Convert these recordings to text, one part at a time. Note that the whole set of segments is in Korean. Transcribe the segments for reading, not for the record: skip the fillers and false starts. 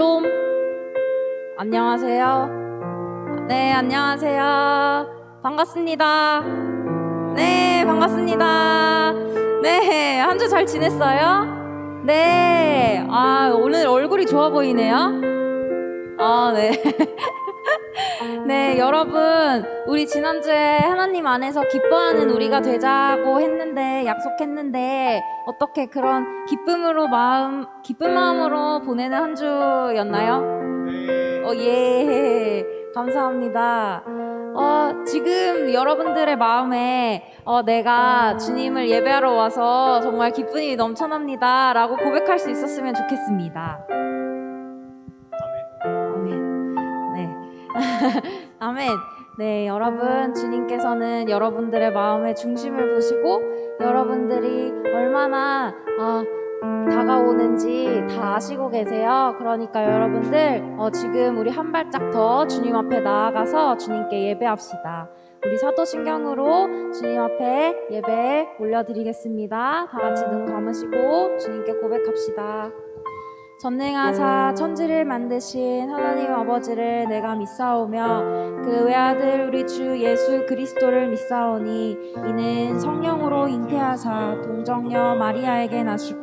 샬롬. 안녕하세요. 네, 안녕하세요. 반갑습니다. 네, 반갑습니다. 네, 한 주 잘 지냈어요? 네, 오늘 얼굴이 좋아 보이네요. 네. 네, 여러분, 우리 지난주에 하나님 안에서 기뻐하는 우리가 되자고 했는데, 약속했는데, 어떻게 그런 기쁜 마음으로 보내는 한 주였나요? 예, 감사합니다. 지금 여러분들의 마음에 내가 주님을 예배하러 와서 정말 기쁨이 넘쳐납니다 라고 고백할 수 있었으면 좋겠습니다. 아멘. 네. 아멘. 네, 여러분, 주님께서는 여러분들의 마음의 중심을 보시고 여러분들이 얼마나 다가오는지 다 아시고 계세요. 그러니까 여러분들 지금 우리 한 발짝 더 주님 앞에 나아가서 주님께 예배합시다. 우리 사도신경으로 주님 앞에 예배 올려드리겠습니다. 다 같이 눈 감으시고 주님께 고백합시다. 전능하사 천지를 만드신 하나님 아버지를 내가 믿사오며 그 외아들 우리 주 예수 그리스도를 믿사오니 이는 성령으로 잉태하사 동정녀 마리아에게 나시고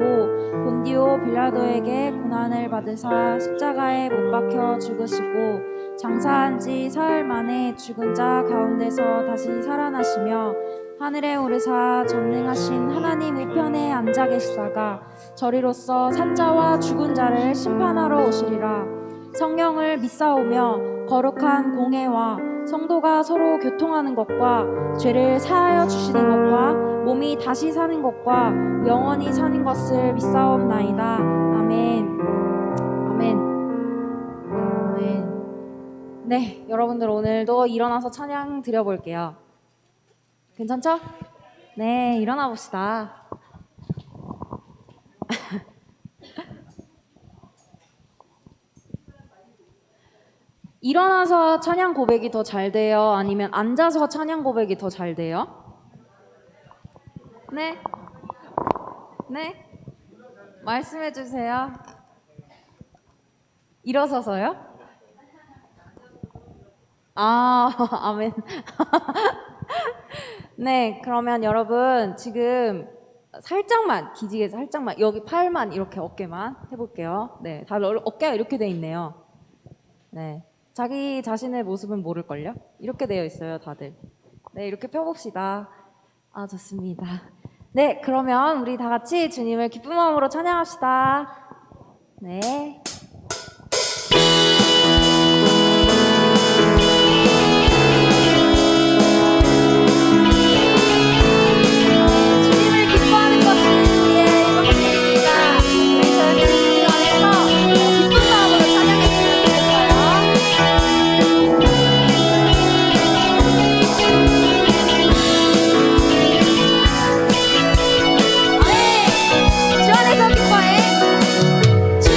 본디오 빌라도에게 고난을 받으사 십자가에 못 박혀 죽으시고 장사한 지 사흘 만에 죽은 자 가운데서 다시 살아나시며 하늘에 오르사 전능하신 하나님 우편에 앉아 계시다가 저리로서 산자와 죽은 자를 심판하러 오시리라. 성령을 믿사오며 거룩한 공회와 성도가 서로 교통하는 것과 죄를 사하여 주시는 것과 몸이 다시 사는 것과 영원히 사는 것을 믿사옵나이다. 아멘. 아멘. 아멘. 네, 여러분들 오늘도 일어나서 찬양 드려볼게요. 괜찮죠? 네, 일어나 봅시다. 일어나서 찬양 고백이 더 잘 돼요? 아니면 앉아서 찬양 고백이 더 잘 돼요? 네? 네? 말씀해 주세요. 일어서서요? 아멘. 네, 그러면 여러분 지금 살짝만 기지개에서 살짝만 여기 팔만 이렇게 어깨만 해볼게요. 네, 다들 어깨가 이렇게 돼 있네요. 네, 자기 자신의 모습은 모를걸요? 이렇게 되어 있어요, 다들. 네, 이렇게 펴봅시다. 좋습니다. 네, 그러면 우리 다 같이 주님을 기쁜 마음으로 찬양합시다. 네. 주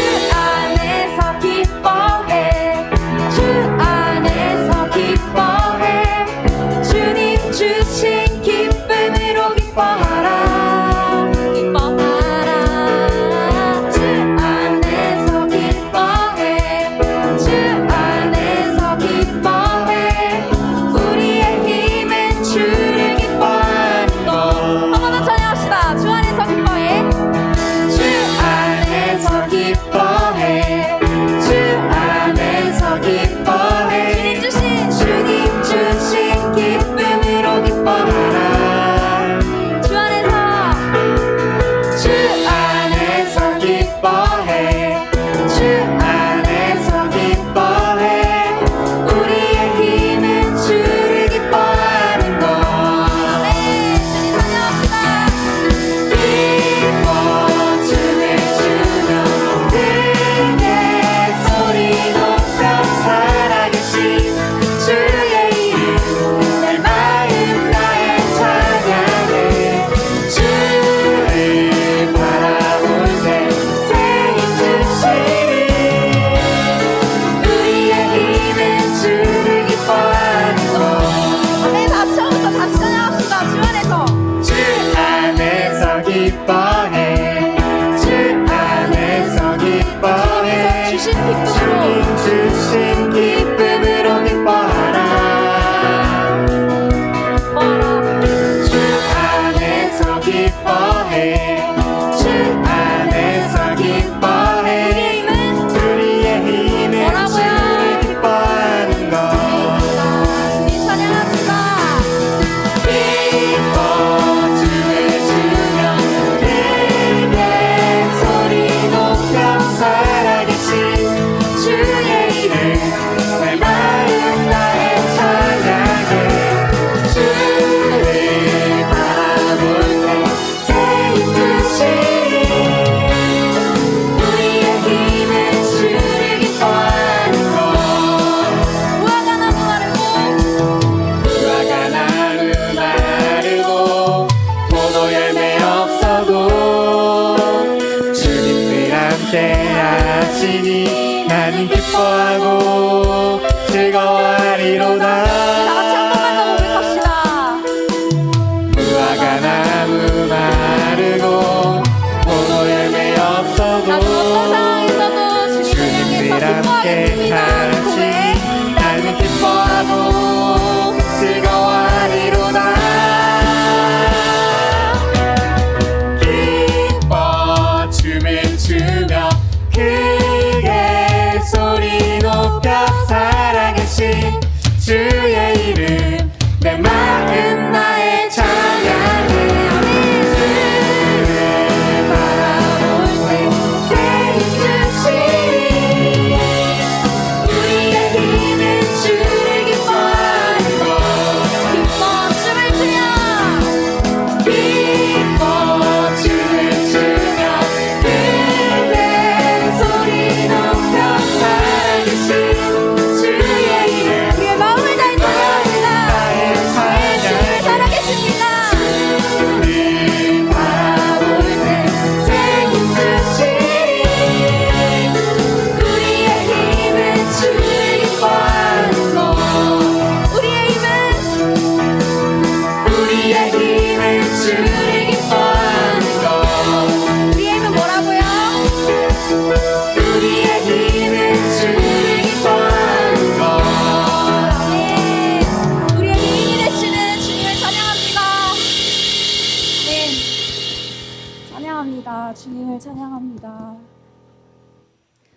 하시니 나는 기뻐하고 즐거워하리로다. 다 같이 한 번만 더 고백합시다. 무화과 나무 마르고 포도 열매 없어도 나도 어떤 상황에서도 주님을 향해서 주님들 함께 기뻐하겠습니다. 고백. 나는 기뻐하고 즐거워하리로다. 기뻐 춤을 추며 크게 소리 높여 살아계신 주의 이름 내 마음 나의 찬양을 주를 바라볼 때 세주시니 우리의 힘은 주를 기뻐하는 것. 기뻐 춤을 추며 기뻐 춤을 추며 크게 소리 높여 살아계신 주의 이름 우리의 마음을 다해 찬양합니다. 주를 살아계십니다. 주를 바라볼 때 세주시니 우리의 힘은 주를 기뻐하는 것. 우리의 힘은 주를 기뻐하는 것. 우리의 힘은 뭐라고요? 우리의 힘은 주를 기뻐하는 것. 네. 우리의 힘이 되시는 주님을 찬양합니다. 네. 찬양합니다. 주님을 찬양합니다.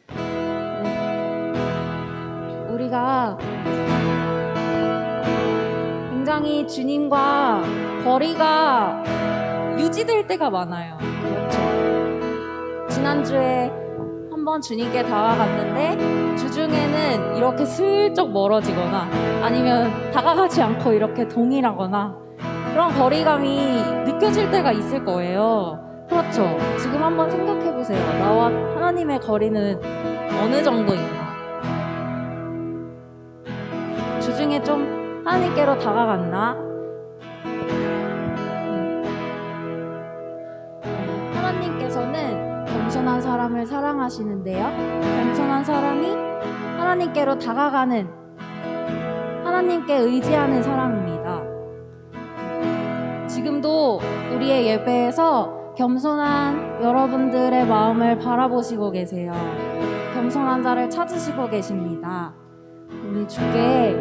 네. 우리가 굉장히 주님과 거리가 유지될 때가 많아요. 그렇죠. 지난주에 한번 주님께 다가갔는데 주중에는 이렇게 슬쩍 멀어지거나 아니면 다가가지 않고 이렇게 동일하거나 그런 거리감이 느껴질 때가 있을 거예요. 그렇죠. 지금 한번 생각해 보세요. 나와 하나님의 거리는 어느 정도인가? 주중에 좀 하나님께로 다가갔나? 하나님께서는 겸손한 사람을 사랑하시는데요. 겸손한 사람이 하나님께로 다가가는, 하나님께 의지하는 사람입니다. 지금도 우리의 예배에서 겸손한 여러분들의 마음을 바라보시고 계세요. 겸손한 자를 찾으시고 계십니다. 우리 주께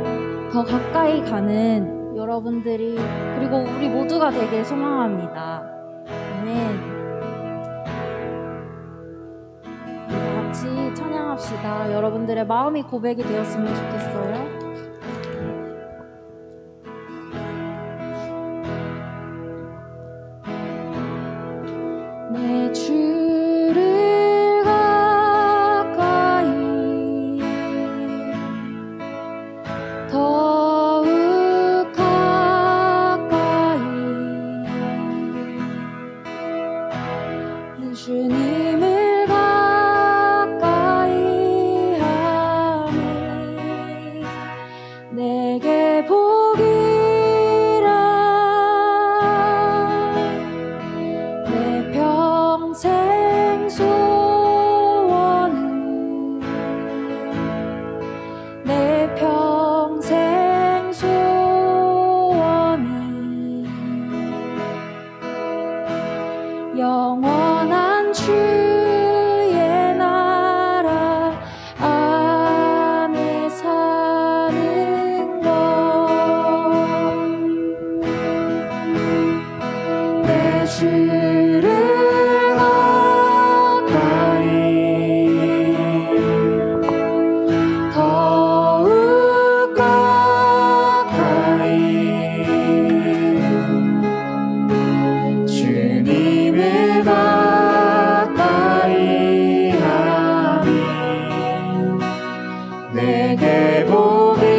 더 가까이 가는 여러분들이, 그리고 우리 모두가 되길 소망합니다. 아멘. 다 같이 찬양합시다. 여러분들의 마음이 고백이 되었으면 좋겠어요. 내 주를 가까이 더욱 가까이 내 주님을 가까이 하니 내게 복이라 내 평생 소원은 내 평생 소원이 영원한 주의 나라 안에 사는 것. 내 주를 더욱 가까이 주님을 가까이 하니 내게 복이라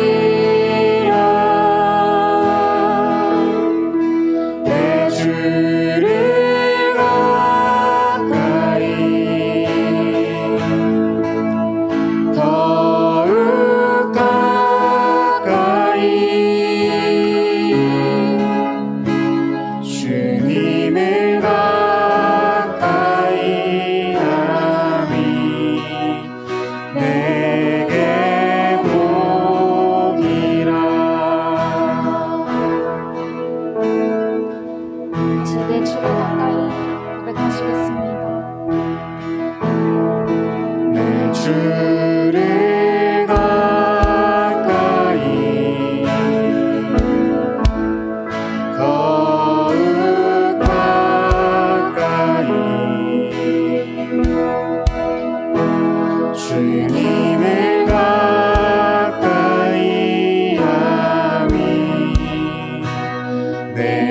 내 주를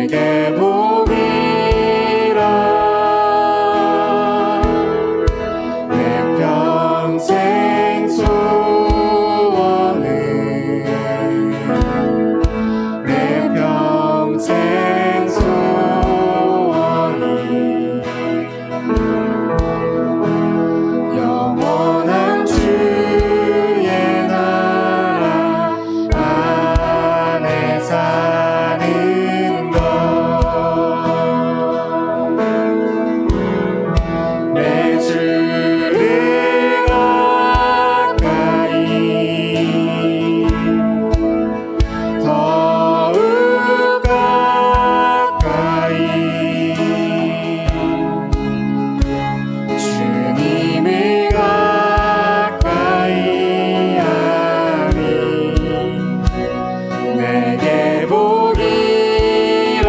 내게 복이라 내 평생 소원은 내 평생 소원이 영원한 주의 나라 안에 사는 것 내 주를 가까이 더욱 가까이 주님을 가까이 하니 내게 복이라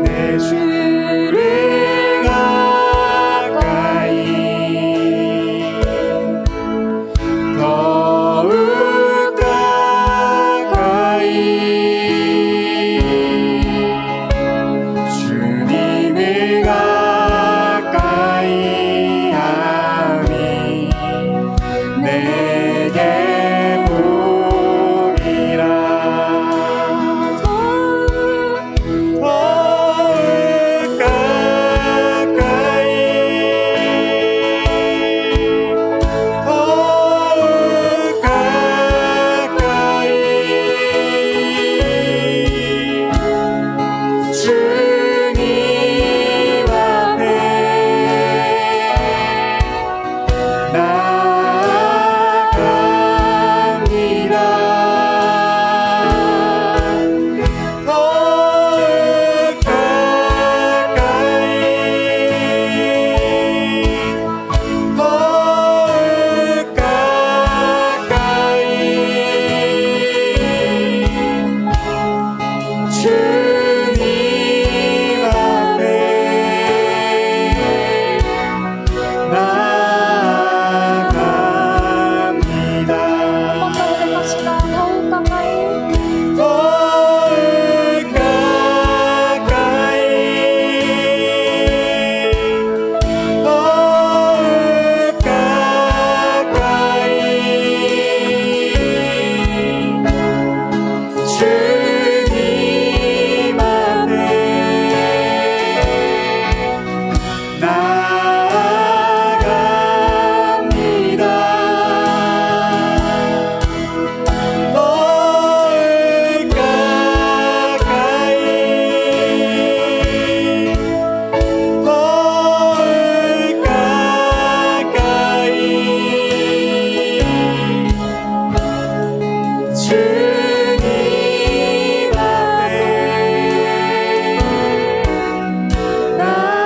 내 주를 가까이 더욱 가까이 주님을 가까이 하니 내게 복이라 더욱 가까이 더욱 가까이 주님 앞에 나아갑니다. 더욱 가까이 더욱 가까이 주님 앞에 나아갑니다. 한 번 더 고백합시다. 더욱 가까이 더욱 가까이 더욱 가까이 주님 앞에 나아갑니다. 더욱 가까이 더욱 가까이 주님 앞에 나아갑니다.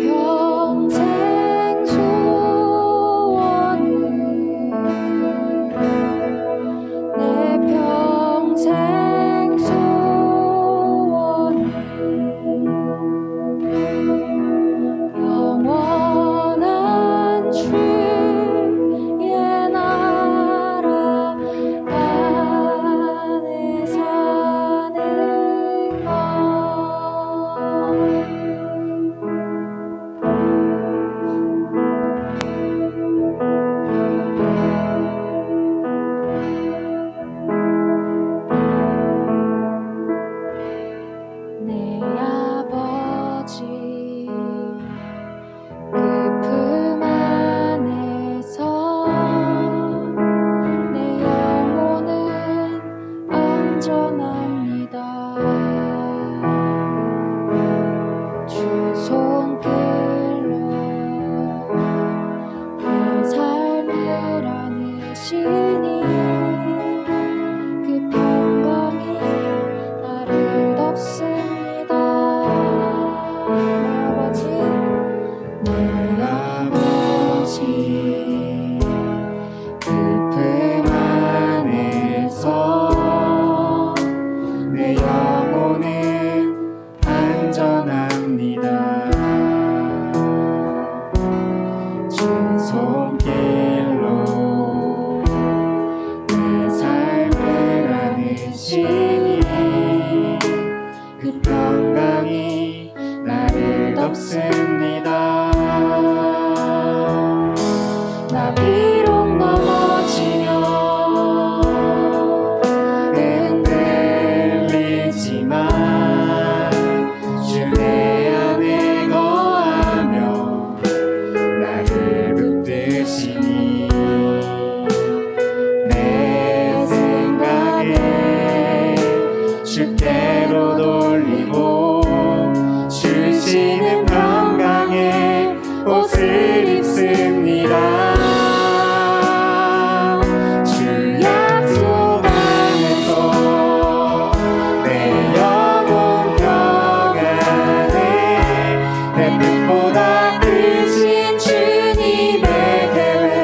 평생 소원은 내 평생 소원은 영원한 주의 나라 안에 사는 것 내 아버지 그 품 안에서 내 영혼은 안전합니다. 주 손길로 그 삶을 안으시니 그 평강이 나를 덮습니다. 없습니다. 나 비록 넘어지면 흔들리지만 주의 안에 거하며 나를 붙드시니 내 생각에 주께로 돌리고 주시는 평강의 옷을 입습니다. 주 약속 안에서 내 영혼 평안해 내 뜻보다 크신 주님의 계획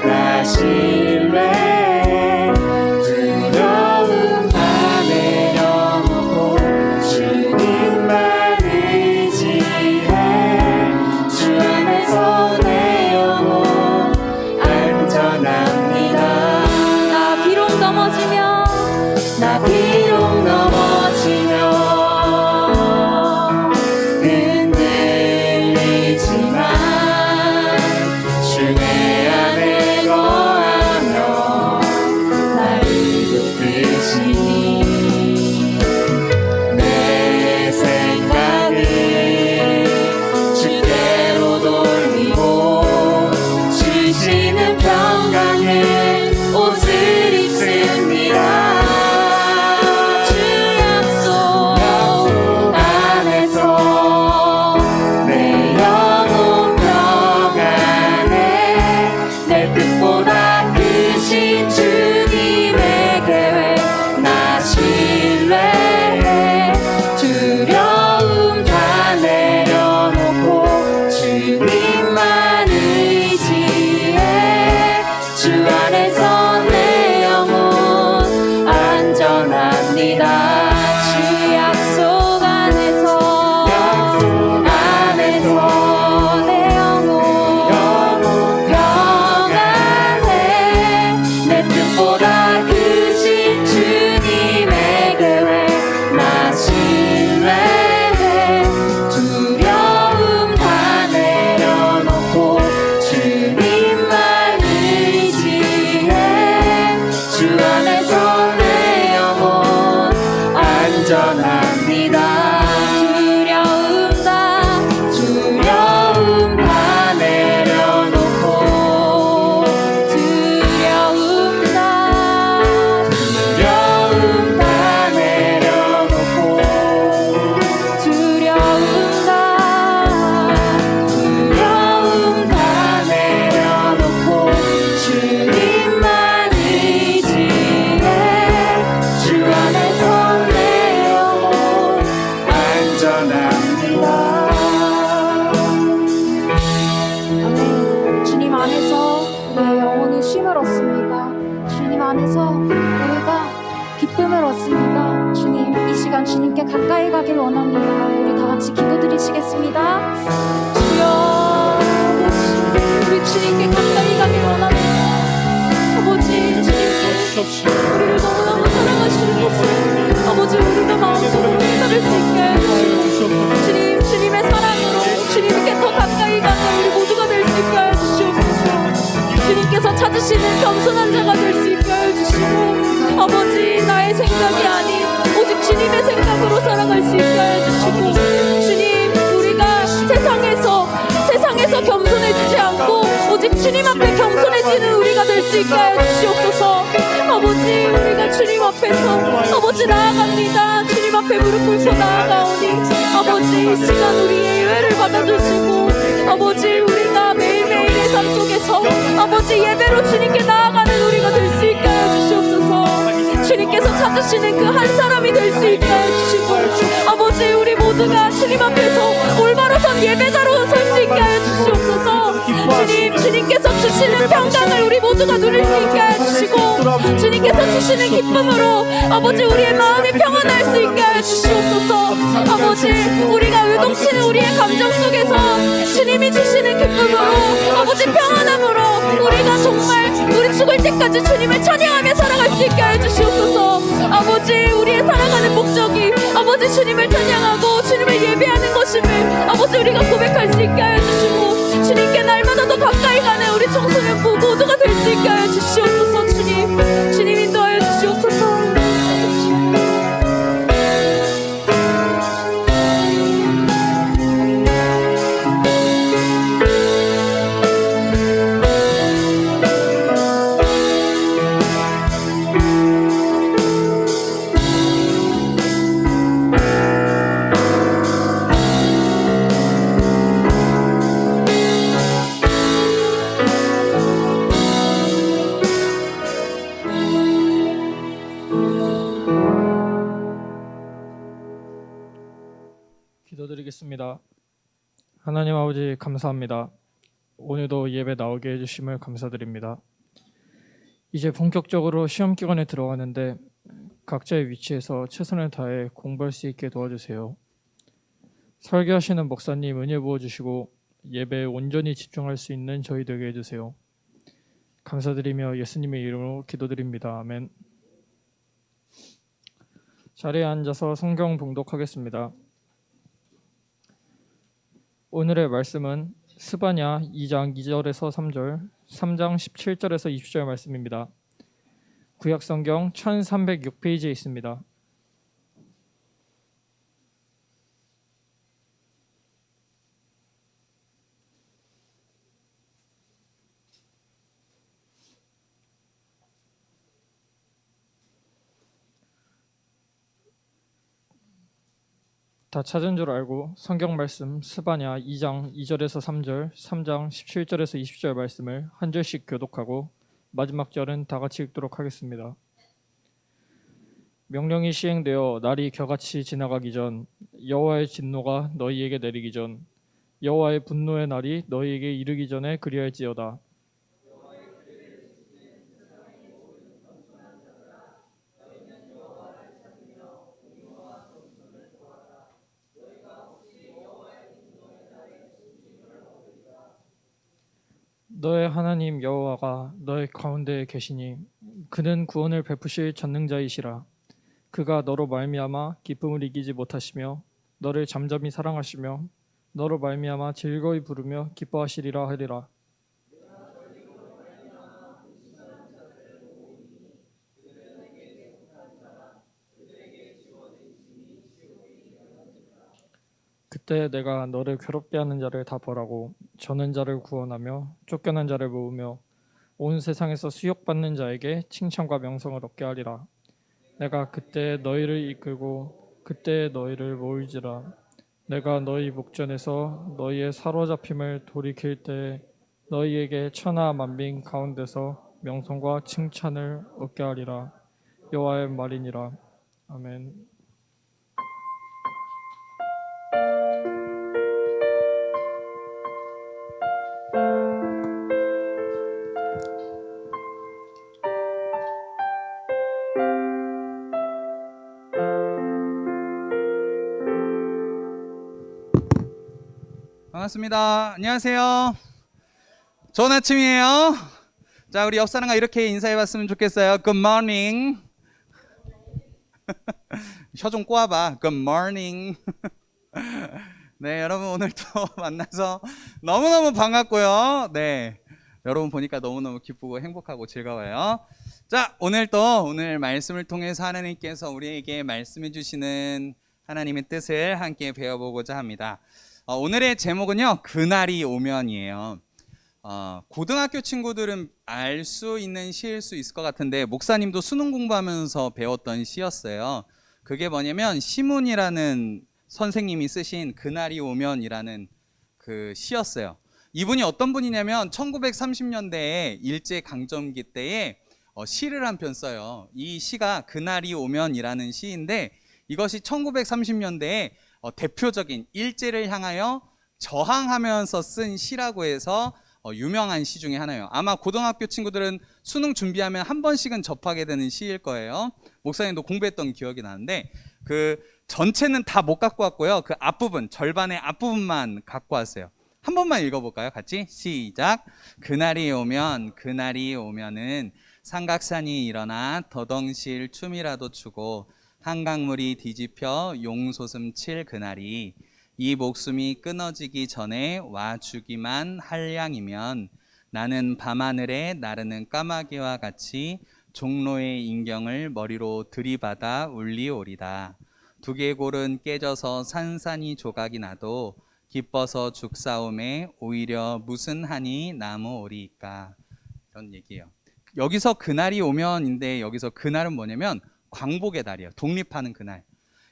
나 신뢰해 두려움 다 내려놓고 주님만 의지해 주 안에서 내 영혼 안전합니다. 나 비록 넘어지면 나 비록 넘어지면 흔들리지만 주의 안에 거하며 나를 붙드시니 내 생각을 주께로 돌리고 주시는 평강의 옷을 입습니다. 주 약속 안에서 내 영혼 평안해 내 뜻보다 크신 주님의 계획 나 신뢰해 두려움 다 내려놓고 주님만 의지해 주 안에서 내 영혼 안전합니다. 주 약속 안에서 내 영혼 평안해 내 뜻보다 크신 주님의 계획 나 신뢰해 두려움 다 내려놓고 주님만 의지해 주 안에서 내 영혼 안전합니다. 두려움 다 내려놓고 두려움 다 내려놓고 두려움 다 내려놓고 주님만 의지해 주 안에서 내 영혼 안전합니다. 아멘. 주님 안에서 우리의 영혼이 쉼을 얻습니다. 주님 안에서 우리가 기쁨을 얻습니다. 주님, 이 시간 주님께 가까이 가길 원합니다. 우리 다 같이 기도드리시겠습니다. 주여, 우리 주님께 가까이 가길 원합니다. 아버지, 주님께 우리를 너무너무 사랑하시는 것을 아버지 우리가 마음속으로 깨달을 수 있게 해주시고 주님, 주님의 사랑으로 주님께 더 가까이 가는 우리 모두가 될 수 있게 해주시옵소서. 주님께서 찾으시는 겸손한 자가 될 수 있게 해주시고 아버지 나의 생각이 아닌 오직 주님의 생각으로 살아갈 수 있게 해주시고 주님 우리가 세상에서 겸손해지지 않고 오직 주님 앞에 겸손해지는 우리가 될 수 있게 해주시옵소서. 아버지 우리가 주님 앞에서 아버지 나아갑니다. 주님 앞에 무릎 꿇고 나아가오니 아버지 이 시간 우리의 예배를 받아주시고 아버지 우리가 매일매일의 삶 속에서 아버지 예배로 주님께 나아가는 우리가 될 수 있게 해주시옵소서. 주님께서 찾으시는 그 한 사람이 될 수 있게 해주시고 아버지 우리 모두가 주님 앞에서 올바로 선 예배자로 설 수 있게 해주시옵소서. 주님, 주님께서 주시는 평강을 우리 모두가 누릴 수 있게 해주시고 주님께서 주시는 기쁨으로 아버지 우리의 마음이 평안할 수 있게 해주시옵소서. 아버지 우리가 요동치는 우리의 감정 속에서 주님이 주시는 기쁨으로 아버지 평안함으로 우리가 정말 우리 죽을 때까지 주님을 찬양하며 살아갈 수 있게 해주시옵소서. 아버지 우리의 살아가는 목적이 아버지 주님을 찬양하고 주님을 예배하는 것임을 아버지 우리가 고백할 수 있게 하여 주시고 주님께 날마다 더 가까이 가는 우리 청소년 모두가 될 수 있게 하여 주시옵소서. 주님 인도하여 주시옵소서. 기도드리겠습니다. 하나님 아버지 감사합니다. 오늘도 예배 나오게 해주심을 감사드립니다. 이제 본격적으로 시험 기간에 들어가는데 각자의 위치에서 최선을 다해 공부할 수 있게 도와주세요. 설교하시는 목사님 은혜 부어주시고 예배에 온전히 집중할 수 있는 저희 되게 해주세요. 감사드리며 예수님의 이름으로 기도드립니다. 아멘. 자리에 앉아서 성경 봉독하겠습니다. 오늘의 말씀은 스바냐 2장 2절에서 3절, 3장 17절에서 20절 말씀입니다. 구약성경 1306페이지에 있습니다. 다 찾은 줄 알고 성경 말씀 스바냐 2장 2절에서 3절, 3장 17절에서 20절 말씀을 한 절씩 교독하고 마지막 절은 다 같이 읽도록 하겠습니다. 명령이 시행되어 날이 겨같이 지나가기 전, 여호와의 진노가 너희에게 내리기 전, 여호와의 분노의 날이 너희에게 이르기 전에 그리할지어다. 너의 하나님 여호와가 너의 가운데에 계시니 그는 구원을 베푸실 전능자이시라. 그가 너로 말미암아 기쁨을 이기지 못하시며 너를 잠잠히 사랑하시며 너로 말미암아 즐거이 부르며 기뻐하시리라 하리라. 그때 내가 너를 괴롭게 하는 자를 다 벌하고 저는 자를 구원하며 쫓겨난 자를 모으며 온 세상에서 수욕받는 자에게 칭찬과 명성을 얻게 하리라. 내가 그때 너희를 이끌고 그때 너희를 모을지라. 내가 너희 목전에서 너희의 사로잡힘을 돌이킬 때 너희에게 천하 만민 가운데서 명성과 칭찬을 얻게 하리라. 여호와의 말이니라. 아멘. 반갑습니다. 안녕하세요. 좋은 아침이에요. 자, 우리 옆 사람과 이렇게 인사해봤으면 좋겠어요. Good morning. 혀 좀 꼬아봐. Good morning. 네, 여러분 오늘 또 만나서 너무너무 반갑고요. 네, 여러분 보니까 너무너무 기쁘고 행복하고 즐거워요. 자, 오늘 말씀을 통해서 하나님께서 우리에게 말씀해 주시는 하나님의 뜻을 함께 배워보고자 합니다. 오늘의 제목은요, 그날이 오면이에요. 고등학교 친구들은 알 수 있는 시일 수 있을 것 같은데 목사님도 수능 공부하면서 배웠던 시였어요. 그게 뭐냐면 시문이라는 선생님이 쓰신 그날이 오면이라는 그 시였어요. 이분이 어떤 분이냐면 1930년대에 일제강점기 때에 시를 한 편 써요. 이 시가 그날이 오면이라는 시인데 이것이 1930년대에 대표적인 일제를 향하여 저항하면서 쓴 시라고 해서 유명한 시 중에 하나예요. 아마 고등학교 친구들은 수능 준비하면 한 번씩은 접하게 되는 시일 거예요. 목사님도 공부했던 기억이 나는데 그 전체는 다 못 갖고 왔고요. 그 앞부분, 절반의 앞부분만 갖고 왔어요. 한 번만 읽어볼까요? 같이 시작. 그날이 오면은 삼각산이 일어나 더덩실 춤이라도 추고 한강물이 뒤집혀 용솟음 칠 그날이 이 목숨이 끊어지기 전에 와 주기만 할 양이면 나는 밤하늘에 나르는 까마귀와 같이 종로의 인경을 머리로 들이받아 울리오리다. 두개골은 깨져서 산산이 조각이 나도 기뻐서 죽사옴에 오히려 무슨 한이 남으오리까. 이런 얘기예요. 여기서 그날이 오면인데 여기서 그날은 뭐냐면 광복의 날이에요. 독립하는 그날.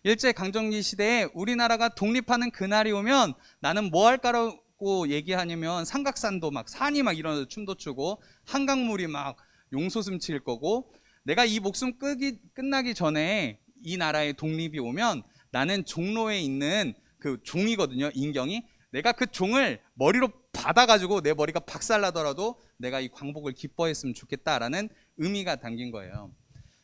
일제강점기 시대에 우리나라가 독립하는 그날이 오면 나는 뭐 할까라고 얘기하냐면 삼각산도 막 산이 막 일어나서 춤도 추고 한강물이 막 용솟음 칠 거고, 내가 이 목숨 끝나기 전에 이 나라의 독립이 오면 나는 종로에 있는 그 종이거든요, 인경이. 내가 그 종을 머리로 받아가지고 내 머리가 박살나더라도 내가 이 광복을 기뻐했으면 좋겠다라는 의미가 담긴 거예요.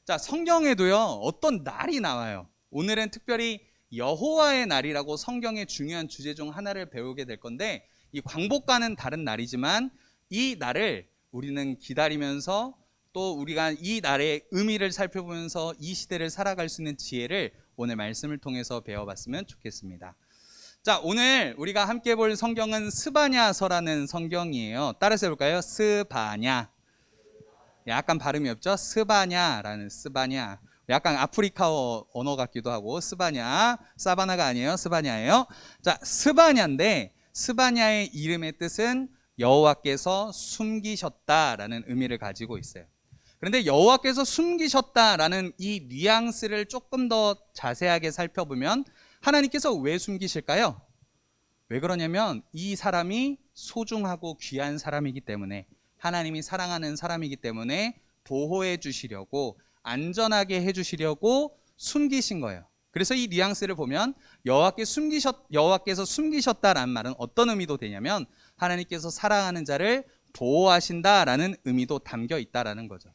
자, 성경에도요 어떤 날이 나와요. 오늘은 특별히 여호와의 날이라고 성경의 중요한 주제 중 하나를 배우게 될 건데, 이 광복과는 다른 날이지만 이 날을 우리는 기다리면서 또 우리가 이 날의 의미를 살펴보면서 이 시대를 살아갈 수 있는 지혜를 오늘 말씀을 통해서 배워봤으면 좋겠습니다. 자, 오늘 우리가 함께 볼 성경은 스바냐서라는 성경이에요. 따라서 해볼까요? 스바냐. 약간 발음이 없죠? 스바냐라는, 스바냐. 약간 아프리카어 언어 같기도 하고, 스바냐. 사바나가 아니에요. 스바냐예요. 자, 스바냐인데 스바냐의 이름의 뜻은 여호와께서 숨기셨다라는 의미를 가지고 있어요. 그런데 여호와께서 숨기셨다라는 이 뉘앙스를 조금 더 자세하게 살펴보면 하나님께서 왜 숨기실까요? 왜 그러냐면 이 사람이 소중하고 귀한 사람이기 때문에, 하나님이 사랑하는 사람이기 때문에 보호해 주시려고, 안전하게 해 주시려고 숨기신 거예요. 그래서 이 뉘앙스를 보면 여호와께서 숨기셨다라는 말은 어떤 의미도 되냐면 하나님께서 사랑하는 자를 보호하신다라는 의미도 담겨 있다라는 거죠.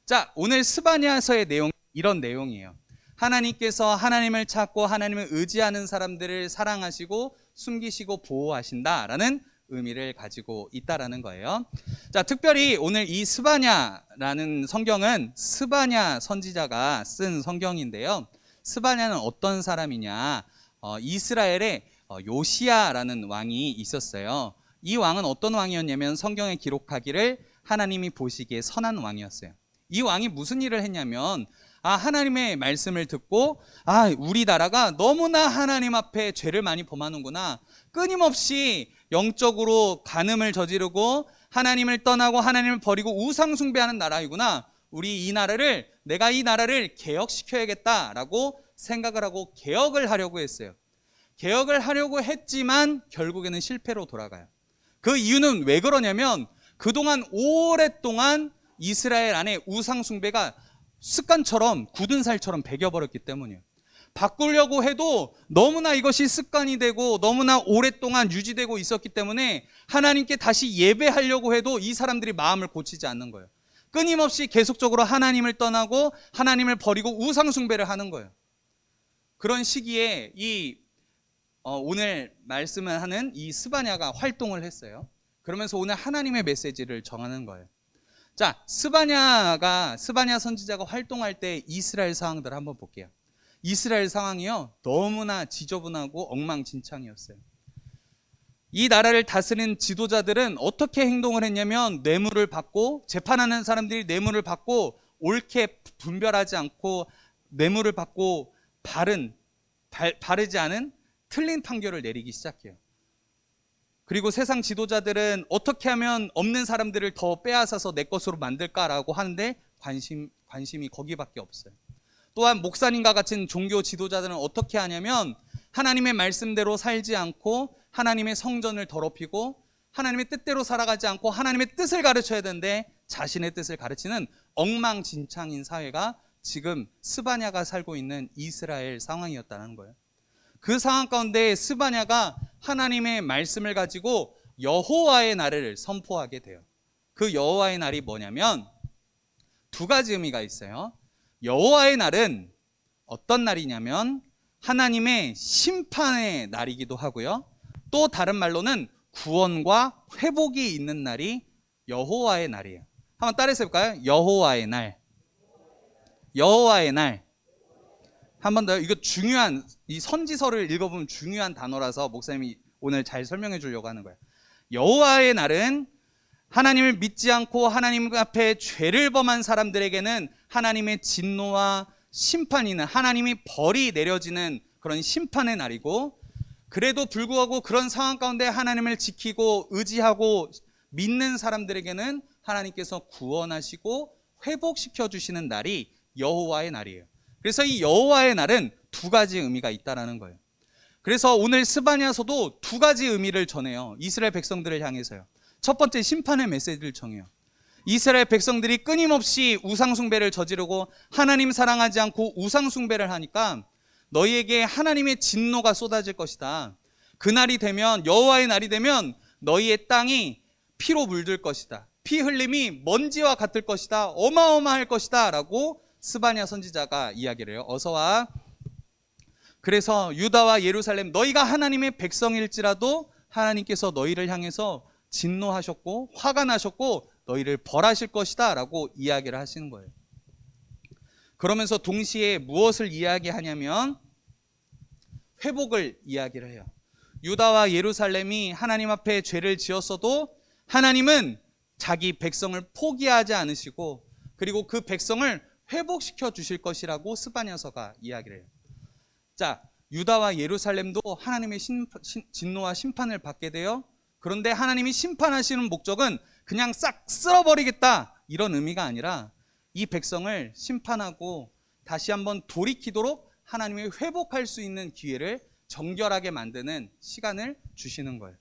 자, 오늘 스바냐서의 내용, 이런 내용이에요. 하나님께서 하나님을 찾고 하나님을 의지하는 사람들을 사랑하시고 숨기시고 보호하신다라는 의미를 가지고 있다라는 거예요. 자, 특별히 오늘 이 스바냐라는 성경은 스바냐 선지자가 쓴 성경인데요. 스바냐는 어떤 사람이냐? 이스라엘에 요시야라는 왕이 있었어요. 이 왕은 어떤 왕이었냐면 성경에 기록하기를 하나님이 보시기에 선한 왕이었어요. 이 왕이 무슨 일을 했냐면 하나님의 말씀을 듣고 우리 나라가 너무나 하나님 앞에 죄를 많이 범하는구나, 끊임없이 영적으로 간음을 저지르고 하나님을 떠나고 하나님을 버리고 우상 숭배하는 나라이구나, 내가 이 나라를 개혁시켜야겠다라고 생각을 하고 개혁을 하려고 했어요. 개혁을 하려고 했지만 결국에는 실패로 돌아가요. 그 이유는 왜 그러냐면 그동안 오랫동안 이스라엘 안에 우상 숭배가 습관처럼 굳은 살처럼 배겨버렸기 때문이에요. 바꾸려고 해도 너무나 이것이 습관이 되고 너무나 오랫동안 유지되고 있었기 때문에 하나님께 다시 예배하려고 해도 이 사람들이 마음을 고치지 않는 거예요. 끊임없이 계속적으로 하나님을 떠나고 하나님을 버리고 우상 숭배를 하는 거예요. 그런 시기에 오늘 말씀을 하는 이 스바냐가 활동을 했어요. 그러면서 오늘 하나님의 메시지를 정하는 거예요. 자, 스바냐 선지자가 활동할 때 이스라엘 상황들을 한번 볼게요. 이스라엘 상황이요, 너무나 지저분하고 엉망진창이었어요. 이 나라를 다스리는 지도자들은 어떻게 행동을 했냐면 뇌물을 받고, 재판하는 사람들이 뇌물을 받고 옳게 분별하지 않고 뇌물을 받고 바르지 않은 틀린 판결을 내리기 시작해요. 그리고 세상 지도자들은 어떻게 하면 없는 사람들을 더 빼앗아서 내 것으로 만들까라고 하는데 관심이 거기밖에 없어요. 또한 목사님과 같은 종교 지도자들은 어떻게 하냐면 하나님의 말씀대로 살지 않고 하나님의 성전을 더럽히고 하나님의 뜻대로 살아가지 않고 하나님의 뜻을 가르쳐야 되는데 자신의 뜻을 가르치는 엉망진창인 사회가 지금 스바냐가 살고 있는 이스라엘 상황이었다는 거예요. 그 상황 가운데 스바냐가 하나님의 말씀을 가지고 여호와의 날을 선포하게 돼요. 그 여호와의 날이 뭐냐면 두 가지 의미가 있어요. 여호와의 날은 어떤 날이냐면 하나님의 심판의 날이기도 하고요. 또 다른 말로는 구원과 회복이 있는 날이 여호와의 날이에요. 한번 따라해서 해볼까요? 여호와의 날. 여호와의 날. 한 번 더, 이거 중요한, 이 선지서를 읽어보면 중요한 단어라서 목사님이 오늘 잘 설명해 주려고 하는 거예요. 여호와의 날은 하나님을 믿지 않고 하나님 앞에 죄를 범한 사람들에게는 하나님의 진노와 심판이는, 하나님이 벌이 내려지는 그런 심판의 날이고, 그래도 불구하고 그런 상황 가운데 하나님을 지키고 의지하고 믿는 사람들에게는 하나님께서 구원하시고 회복시켜 주시는 날이 여호와의 날이에요. 그래서 이 여호와의 날은 두 가지 의미가 있다라는 거예요. 그래서 오늘 스바냐서도 두 가지 의미를 전해요. 이스라엘 백성들을 향해서요. 첫 번째, 심판의 메시지를 정해요. 이스라엘 백성들이 끊임없이 우상숭배를 저지르고 하나님 사랑하지 않고 우상숭배를 하니까 너희에게 하나님의 진노가 쏟아질 것이다. 그날이 되면, 여호와의 날이 되면 너희의 땅이 피로 물들 것이다. 피 흘림이 먼지와 같을 것이다. 어마어마할 것이다 라고 스바냐 선지자가 이야기를 해요. 어서 와. 그래서 유다와 예루살렘, 너희가 하나님의 백성일지라도 하나님께서 너희를 향해서 진노하셨고 화가 나셨고 너희를 벌하실 것이다 라고 이야기를 하시는 거예요. 그러면서 동시에 무엇을 이야기하냐면 회복을 이야기를 해요. 유다와 예루살렘이 하나님 앞에 죄를 지었어도 하나님은 자기 백성을 포기하지 않으시고 그리고 그 백성을 회복시켜 주실 것이라고 스바냐서가 이야기를 해요. 자, 유다와 예루살렘도 하나님의 진노와 심판을 받게 돼요. 그런데 하나님이 심판하시는 목적은 그냥 싹 쓸어버리겠다 이런 의미가 아니라 이 백성을 심판하고 다시 한번 돌이키도록 하나님이 회복할 수 있는 기회를 정결하게 만드는 시간을 주시는 거예요.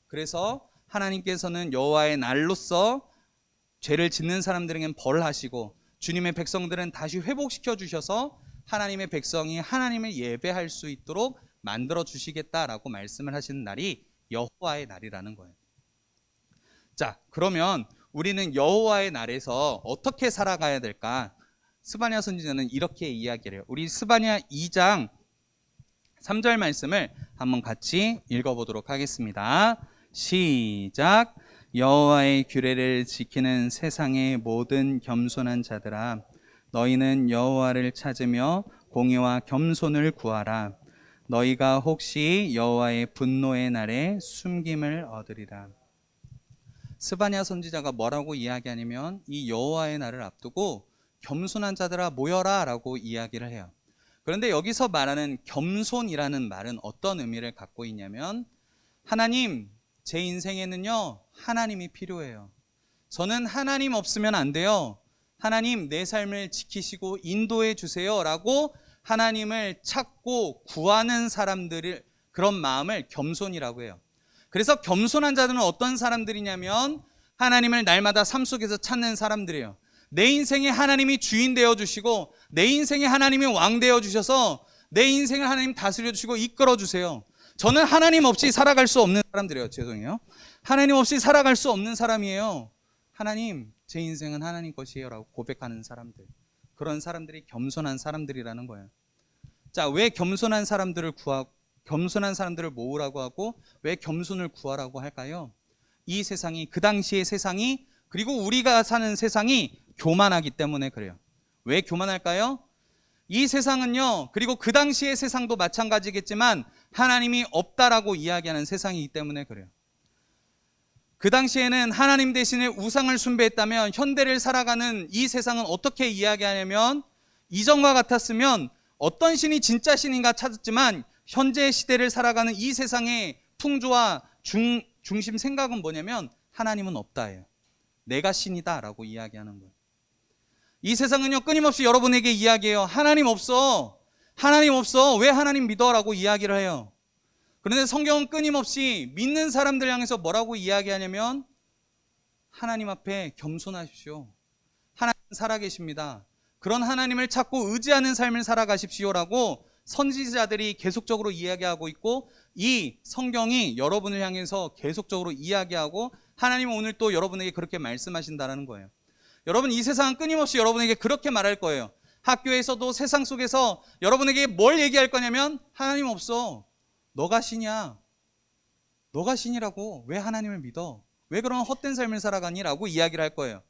그래서 하나님께서는 여호와의 날로서 죄를 짓는 사람들에게는 벌하시고 주님의 백성들은 다시 회복시켜 주셔서 하나님의 백성이 하나님을 예배할 수 있도록 만들어 주시겠다라고 말씀을 하시는 날이 여호와의 날이라는 거예요. 자, 그러면 우리는 여호와의 날에서 어떻게 살아가야 될까? 스바냐 선지자는 이렇게 이야기를 해요. 우리 스바냐 2장 3절 말씀을 한번 같이 읽어보도록 하겠습니다. 시작. 여호와의 규례를 지키는 세상의 모든 겸손한 자들아, 너희는 여호와를 찾으며 공의와 겸손을 구하라. 너희가 혹시 여호와의 분노의 날에 숨김을 얻으리라. 스바냐 선지자가 뭐라고 이야기하냐면 이 여호와의 날을 앞두고 겸손한 자들아 모여라 라고 이야기를 해요. 그런데 여기서 말하는 겸손이라는 말은 어떤 의미를 갖고 있냐면, 하나님, 제 인생에는요 하나님이 필요해요. 저는 하나님 없으면 안 돼요. 하나님, 내 삶을 지키시고 인도해 주세요 라고 하나님을 찾고 구하는 사람들의 그런 마음을 겸손이라고 해요. 그래서 겸손한 자들은 어떤 사람들이냐면 하나님을 날마다 삶 속에서 찾는 사람들이에요. 내 인생에 하나님이 주인 되어 주시고 내 인생에 하나님이 왕 되어 주셔서 내 인생을 하나님 다스려 주시고 이끌어 주세요. 저는 하나님 없이 살아갈 수 없는 사람들이에요. 죄송해요. 하나님 없이 살아갈 수 없는 사람이에요. 하나님, 제 인생은 하나님 것이에요 라고 고백하는 사람들, 그런 사람들이 겸손한 사람들이라는 거예요. 자, 왜 겸손한 사람들을 모으라고 하고 왜 겸손을 구하라고 할까요? 이 세상이, 그 당시의 세상이, 그리고 우리가 사는 세상이 교만하기 때문에 그래요. 왜 교만할까요? 이 세상은요, 그리고 그 당시의 세상도 마찬가지겠지만 하나님이 없다라고 이야기하는 세상이기 때문에 그래요. 그 당시에는 하나님 대신에 우상을 숭배했다면 현대를 살아가는 이 세상은 어떻게 이야기하냐면, 이전과 같았으면 어떤 신이 진짜 신인가 찾았지만 현재 시대를 살아가는 이 세상의 풍조와 중심 생각은 뭐냐면 하나님은 없다예요. 내가 신이다 라고 이야기하는 거예요. 이 세상은요 끊임없이 여러분에게 이야기해요. 하나님 없어. 하나님 없어. 왜 하나님 믿어? 라고 이야기를 해요. 그런데 성경은 끊임없이 믿는 사람들 향해서 뭐라고 이야기하냐면 하나님 앞에 겸손하십시오. 하나님 살아계십니다. 그런 하나님을 찾고 의지하는 삶을 살아가십시오라고 선지자들이 계속적으로 이야기하고 있고, 이 성경이 여러분을 향해서 계속적으로 이야기하고 하나님은 오늘 또 여러분에게 그렇게 말씀하신다는 거예요. 여러분, 이 세상은 끊임없이 여러분에게 그렇게 말할 거예요. 학교에서도 세상 속에서 여러분에게 뭘 얘기할 거냐면 하나님 없어. 너가 신이야. 너가 신이라고. 왜 하나님을 믿어? 왜 그런 헛된 삶을 살아가니? 라고 이야기를 할 거예요.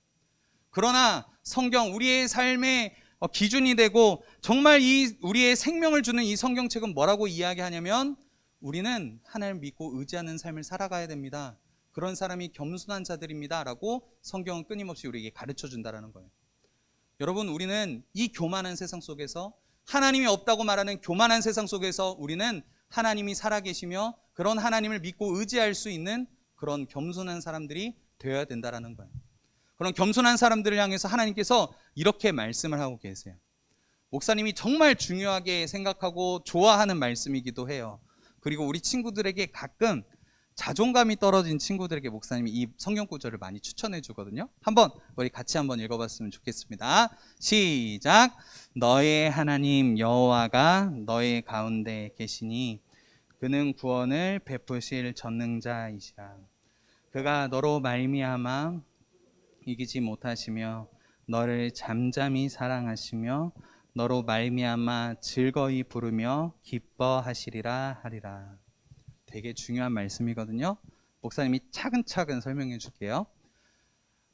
그러나 성경, 우리의 삶의 기준이 되고 정말 이 우리의 생명을 주는 이 성경책은 뭐라고 이야기하냐면 우리는 하나님을 믿고 의지하는 삶을 살아가야 됩니다. 그런 사람이 겸손한 자들입니다. 라고 성경은 끊임없이 우리에게 가르쳐 준다는 거예요. 여러분, 우리는 이 교만한 세상 속에서 하나님이 없다고 말하는 교만한 세상 속에서 우리는 하나님이 살아계시며 그런 하나님을 믿고 의지할 수 있는 그런 겸손한 사람들이 되어야 된다는 거예요. 그런 겸손한 사람들을 향해서 하나님께서 이렇게 말씀을 하고 계세요. 목사님이 정말 중요하게 생각하고 좋아하는 말씀이기도 해요. 그리고 우리 친구들에게 가끔 자존감이 떨어진 친구들에게 목사님이 이 성경 구절을 많이 추천해 주거든요. 한번 우리 같이 한번 읽어봤으면 좋겠습니다. 시작. 너의 하나님 여호와가 너의 가운데 계시니 그는 구원을 베푸실 전능자이시라. 그가 너로 말미암아 이기지 못하시며 너를 잠잠히 사랑하시며 너로 말미암아 즐거이 부르며 기뻐하시리라 하리라. 되게 중요한 말씀이거든요. 목사님이 차근차근 설명해 줄게요.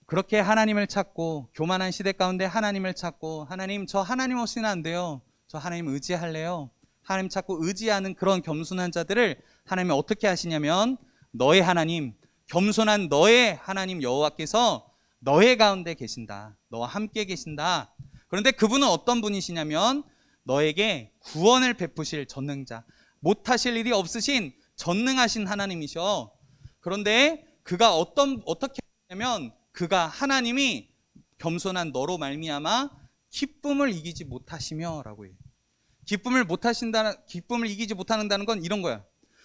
그렇게 하나님을 찾고 교만한 시대 가운데 하나님을 찾고 하나님 저 하나님 없이는 안 돼요. 저 하나님 의지할래요. 하나님 찾고 의지하는 그런 겸손한 자들을 하나님이 어떻게 하시냐면 너의 하나님 겸손한 너의 하나님 여호와께서 너의 가운데 계신다. 너와 함께 계신다. 그런데 그분은 어떤 분이시냐면 너에게 구원을 베푸실 전능자, 못하실 일이 없으신 전능하신 하나님이셔. 그런데 그가 어떻게 하냐면 그가 하나님이 겸손한 너로 말미암아 기쁨을 이기지 못하시며라고 해요. 기쁨을 이기지 못한다는 건 이런 거야.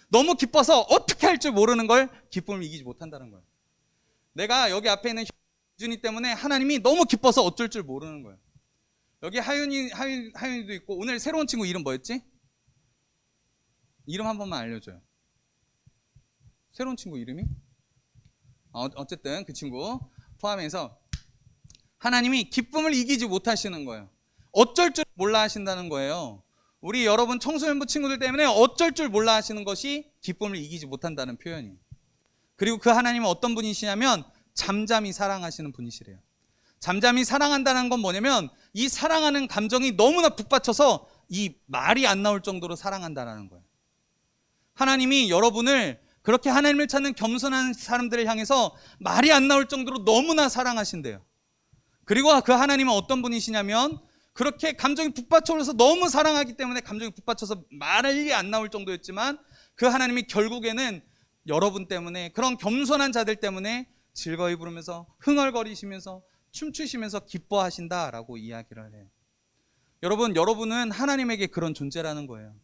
너무 기뻐서 어떻게 할 줄 모르는 걸 기쁨을 이기지 못한다는 거야. 내가 여기 앞에 있는 준이 때문에 하나님이 너무 기뻐서 어쩔 줄 모르는 거예요. 여기 하윤이도 있고 오늘 새로운 친구 이름 뭐였지? 이름 한 번만 알려줘요. 새로운 친구 이름이? 어쨌든 그 친구 포함해서 하나님이 기쁨을 이기지 못하시는 거예요. 어쩔 줄 몰라 하신다는 거예요. 우리 여러분 청소년부 친구들 때문에 어쩔 줄 몰라 하시는 것이 기쁨을 이기지 못한다는 표현이에요. 그리고 그 하나님은 어떤 분이시냐면 잠잠히 사랑하시는 분이시래요. 잠잠히 사랑한다는 건 뭐냐면 이 사랑하는 감정이 너무나 북받쳐서 이 말이 안 나올 정도로 사랑한다는 거예요. 하나님이 여러분을 그렇게 하나님을 찾는 겸손한 사람들을 향해서 말이 안 나올 정도로 너무나 사랑하신대요. 그리고 그 하나님은 어떤 분이시냐면 그렇게 감정이 북받쳐서 너무 사랑하기 때문에 감정이 북받쳐서 말이 안 나올 정도였지만 그 하나님이 결국에는 여러분 때문에 그런 겸손한 자들 때문에 즐거이 부르면서 흥얼거리시면서 춤추시면서 기뻐하신다라고 이야기를 해요. 여러분은 하나님에게 그런 존재라는 거예요.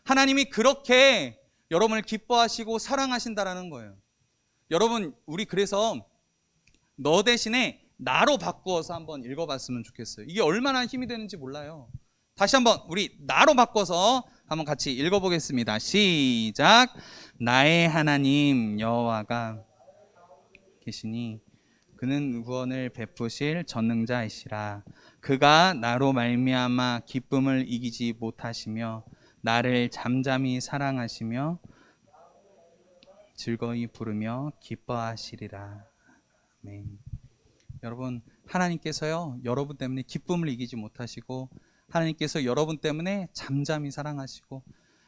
하나님이 그렇게 여러분을 기뻐하시고 사랑하신다라는 거예요. 여러분, 우리 그래서 너 대신에 나로 바꾸어서 한번 읽어봤으면 좋겠어요. 이게 얼마나 힘이 되는지 몰라요. 다시 한번 우리 나로 바꿔서 한번 같이 읽어보겠습니다. 시작. 나의 하나님 여호와가 계시니 그는 구원을 베푸실 전능자이시라. 그가 나로 말미암아 기쁨을 이기지 못하시며 나를 잠잠히 사랑하시며 즐거이 부르며 기뻐하시리라. 아멘. 여러분, 하나님께서요 여러분 때문에 기쁨을 이기지 못하시고 하나님께서 여러분 때문에 잠잠히 사랑하시고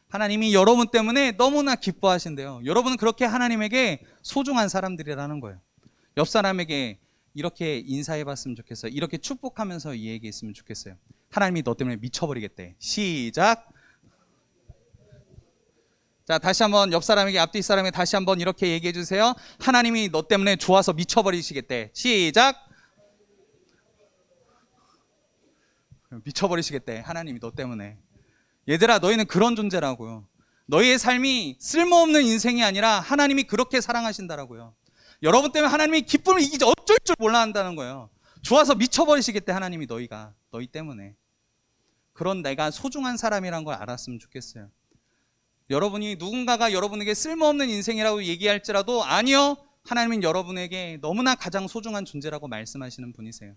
하나님이 여러분 때문에 너무나 기뻐하신대요. 여러분은 그렇게 하나님에게 소중한 사람들이라는 거예요. 옆 사람에게 이렇게 인사해봤으면 좋겠어요. 이렇게 축복하면서 이 얘기했으면 좋겠어요. 하나님이 너 때문에 미쳐버리겠대. 시작. 자, 다시 한번 옆 사람에게 앞뒤 사람에게 다시 한번 이렇게 얘기해 주세요. 하나님이 너 때문에 좋아서 미쳐버리시겠대. 시작. 미쳐버리시겠대. 하나님이 너 때문에. 얘들아, 너희는 그런 존재라고요. 너희의 삶이 쓸모없는 인생이 아니라 하나님이 그렇게 사랑하신다라고요. 여러분 때문에 하나님이 기쁨을 이기지 어쩔 줄 몰라 한다는 거예요. 좋아서 미쳐버리시겠대. 하나님이 너희 때문에. 그런 내가 소중한 사람이란 걸 알았으면 좋겠어요. 여러분이 누군가가 여러분에게 쓸모없는 인생이라고 얘기할지라도 아니요, 하나님은 여러분에게 너무나 가장 소중한 존재라고 말씀하시는 분이세요.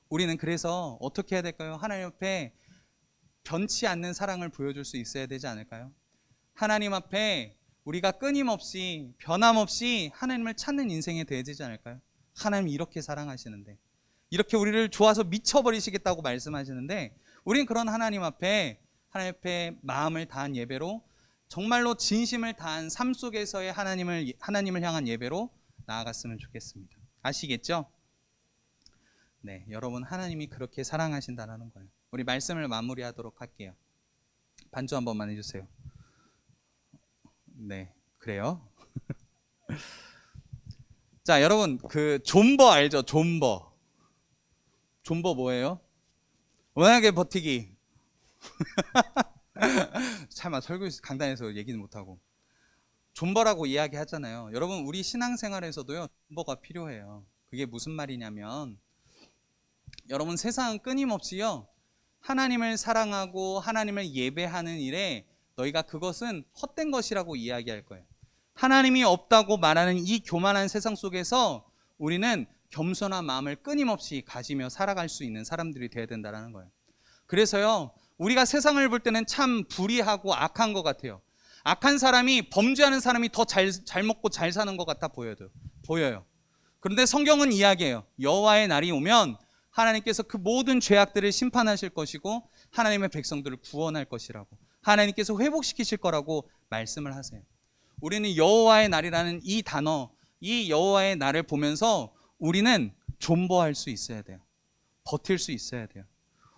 우리는 그래서 어떻게 해야 될까요? 하나님 앞에 변치 않는 사랑을 보여줄 수 있어야 되지 않을까요? 하나님 앞에 우리가 끊임없이 변함없이 하나님을 찾는 인생이 되어야 되지 않을까요? 하나님이 이렇게 사랑하시는데 이렇게 우리를 좋아서 미쳐버리시겠다고 말씀하시는데, 우린 그런 하나님 앞에 마음을 다한 예배로, 정말로 진심을 다한 삶 속에서의 하나님을 향한 예배로 나아갔으면 좋겠습니다. 아시겠죠? 네, 여러분, 하나님이 그렇게 사랑하신다는 거예요. 우리 말씀을 마무리하도록 할게요. 반주 한 번만 해주세요. 네, 그래요. 자, 여러분, 그 존버 알죠? 존버 뭐예요? 워낙에 버티기. 참아, 설교 강단에서 얘기는 못하고 존버라고 이야기하잖아요. 여러분, 우리 신앙생활에서도요, 존버가 필요해요. 그게 무슨 말이냐면, 여러분, 세상은 끊임없이요, 하나님을 사랑하고 하나님을 예배하는 일에 너희가 그것은 헛된 것이라고 이야기할 거예요. 하나님이 없다고 말하는 이 교만한 세상 속에서 우리는 겸손한 마음을 끊임없이 가지며 살아갈 수 있는 사람들이 되어야 된다는 거예요. 그래서요, 우리가 세상을 볼 때는 참 불의하고 악한 것 같아요. 악한 사람이, 범죄하는 사람이 더 잘 먹고 잘 사는 것 같아 보여요. 그런데 성경은 이야기해요. 여호와의 날이 오면 하나님께서 그 모든 죄악들을 심판하실 것이고 하나님의 백성들을 구원할 것이라고, 하나님께서 회복시키실 거라고 말씀을 하세요. 우리는 여호와의 날이라는 이 단어, 이 여호와의 날을 보면서 우리는 존버할 수 있어야 돼요. 버틸 수 있어야 돼요.